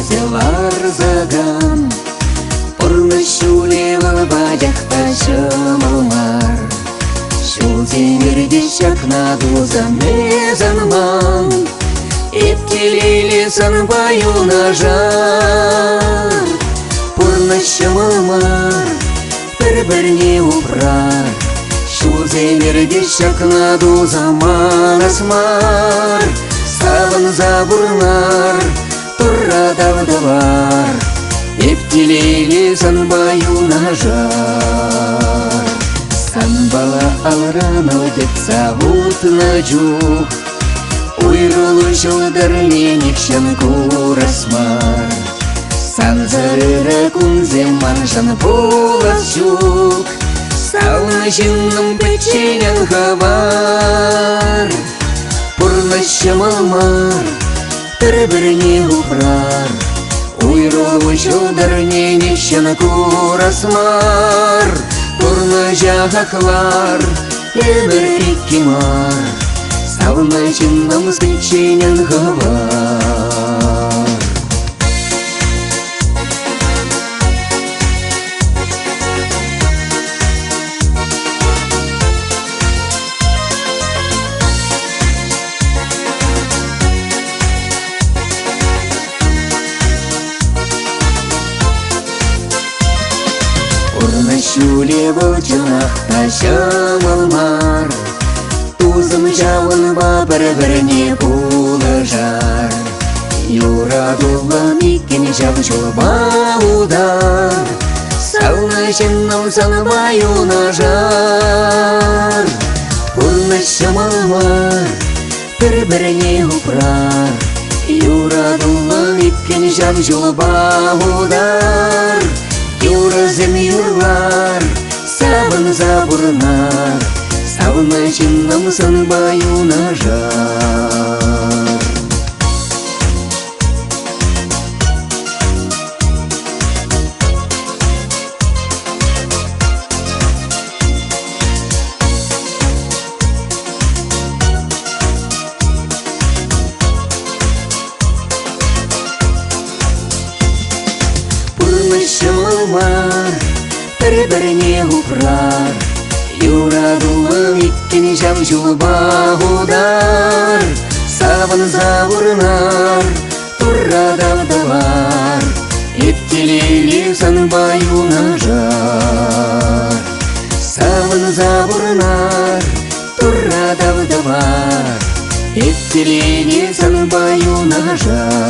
селар заган. Пурны шулевал бадях ташымалмар. Шул темирде шакна дузан мезанман. Иптелейле санбаю нажар. Пурны шымалмар, бір-бірне упрар. Шул темирде шакна дузаман асмар. Савын забурнар, турра давдавар. Иптелейле санбаю нажар. Санбала алранал детса утна жух. Уйрулу жылдырленик шанку расмар. Санзарыра кунзем маншан пулас жук. Сауна жинным печенен хавар. Пурна шамалмар, бір-бірне упрар. Уйрулу жылдырленик шанку расмар. Пурна жағақлар, емір иккимар. Сауна жинным печенен хавар. Урна шуле волчынақ ташымалмар. Тузым жауын ба бір-біріне пулыжар. Юрадулы мекен жау баудар. Сауна жинным санбаю нажар. Урна шамалмар, бір-біріне упрар. Юрадулы мекен жау баудар. Юразем юрлар, сабын забурнар. Сауна жинным санбаю нажар. Шамалмар, бір-біріне упрар. Юрадулы иккен жау баудар. Савын забурнар, турра давдавар. Иптелейле санбаю нажар. Савын забурнар, турра давдавар. Иптелейле санбаю нажар.